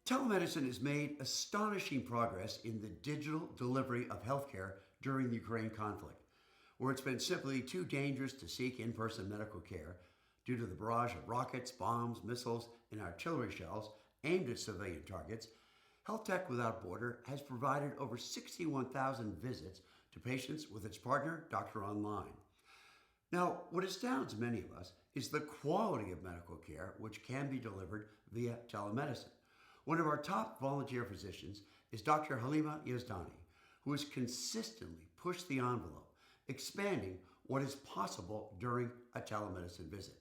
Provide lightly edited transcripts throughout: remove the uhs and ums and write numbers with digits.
Telemedicine has made astonishing progress in the digital delivery of healthcare during the Ukraine conflict, where it's been simply too dangerous to seek in person medical care due to the barrage of rockets, bombs, missiles, and artillery shells aimed at civilian targets. Health Tech Without Border has provided over 61,000 visits to patients with its partner, Doctor Online. Now, what astounds many of us is the quality of medical care which can be delivered via telemedicine. One of our top volunteer physicians is Dr. Haleema Yezdani, who has consistently pushed the envelope, expanding what is possible during a telemedicine visit.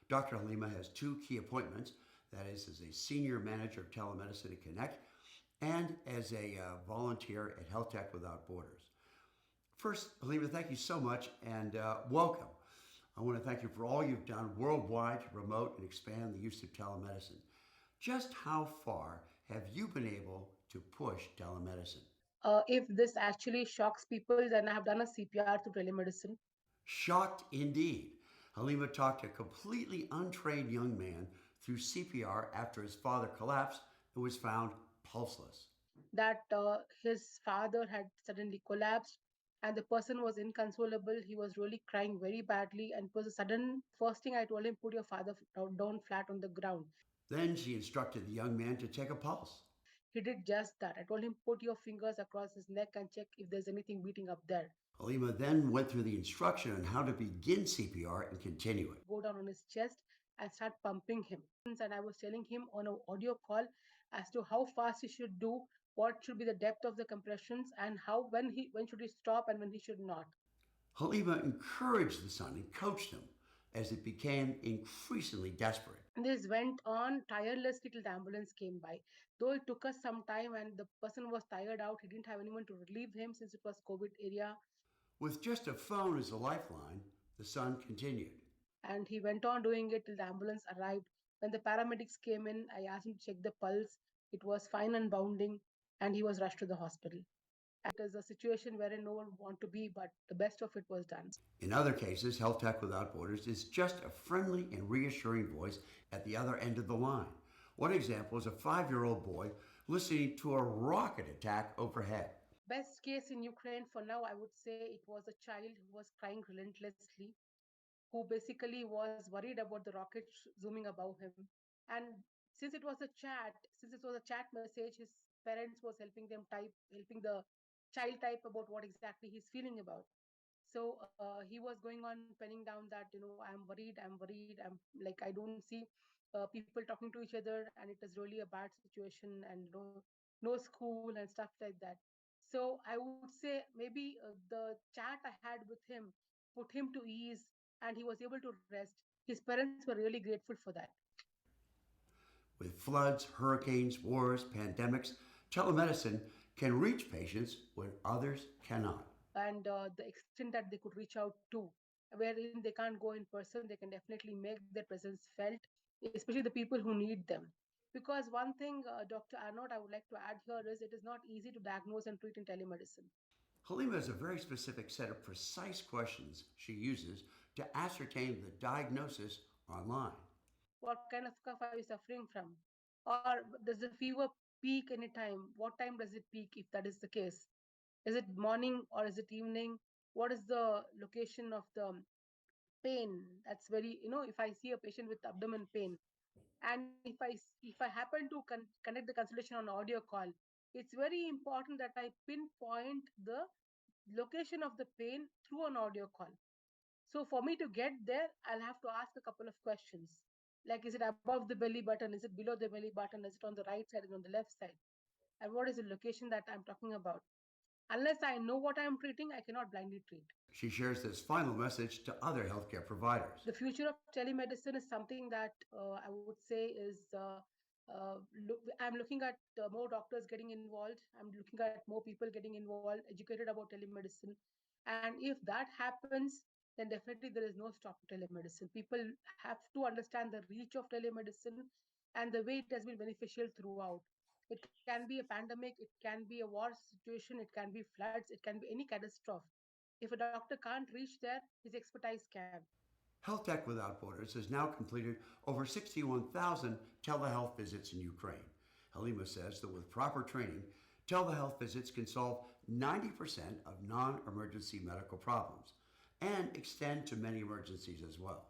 Dr. Haleema has two key appointments, that is, as a senior manager of telemedicine at Connect and as a volunteer at Health Tech Without Borders. First, Haleema, thank you so much and welcome. I want to thank you for all you've done worldwide to promote and expand the use of telemedicine. Just how far have you been able to push telemedicine? If this actually shocks people, then I have done a CPR through telemedicine. Shocked indeed. Halima talked a completely untrained young man through CPR after his father collapsed and was found pulseless. That his father had suddenly collapsed and the person was inconsolable. He was really crying very badly, and it was a sudden. First thing I told him, put your father down flat on the ground. Then she instructed the young man to take a pulse. He did just that. I told him, put your fingers across his neck and check if there's anything beating up there. Halima then went through the instruction on how to begin CPR and continue it. Go down on his chest and start pumping him. And I was telling him on an audio call as to how fast he should do, what should be the depth of the compressions, and how when should he stop and when he should not. Halima encouraged the son and coached him as it became increasingly desperate. And this went on tirelessly till the ambulance came by. Though it took us some time and the person was tired out, he didn't have anyone to relieve him since it was COVID area. With just a phone as a lifeline, the son continued. And he went on doing it till the ambulance arrived. When the paramedics came in, I asked him to check the pulse. It was fine and bounding, and he was rushed to the hospital. It is a situation wherein no one would want to be, but the best of it was done. In other cases, Health Tech Without Borders is just a friendly and reassuring voice at the other end of the line. One example is a 5-year-old boy listening to a rocket attack overhead. Best case in Ukraine for now, I would say it was a child who was crying relentlessly, who basically was worried about the rocket zooming above him. And since it was a chat message, his parents was helping the child type about what exactly he's feeling about. So he was going on penning down that, I'm worried, I'm like, I don't see people talking to each other, and it is really a bad situation, and no school and stuff like that. So I would say maybe the chat I had with him put him to ease, and he was able to rest. His parents were really grateful for that. With floods, hurricanes, wars, pandemics, telemedicine can reach patients when others cannot. And the extent that they could reach out to, wherein they can't go in person, they can definitely make their presence felt, especially the people who need them. Because one thing, Dr. Arnott, I would like to add here is it is not easy to diagnose and treat in telemedicine. Halima has a very specific set of precise questions she uses to ascertain the diagnosis online. What kind of cough are you suffering from? Or does the fever peak anytime? What time does it peak if that is the case? Is it morning or is it evening? What is the location of the pain? That's very, if I see a patient with abdomen pain, and if I happen to connect the consultation on audio call, it's very important that I pinpoint the location of the pain through an audio call. So for me to get there, I'll have to ask a couple of questions. Like, is it above the belly button? Is it below the belly button? Is it on the right side? Is it on the left side? And what is the location that I'm talking about? Unless I know what I'm treating, I cannot blindly treat. She shares this final message to other healthcare providers. The future of telemedicine is something that I would say is I'm looking at more doctors getting involved. I'm looking at more people getting involved, educated about telemedicine. And if that happens, then definitely there is no stop to telemedicine. People have to understand the reach of telemedicine and the way it has been beneficial throughout. It can be a pandemic, it can be a war situation, it can be floods, it can be any catastrophe. If a doctor can't reach there, his expertise can. Health Tech Without Borders has now completed over 61,000 telehealth visits in Ukraine, Haleema says that with proper training, telehealth visits can solve 90% of non-emergency medical problems and extend to many emergencies as well.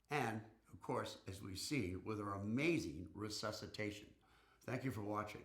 And, of course, as we've seen with our amazing resuscitation. Thank you for watching.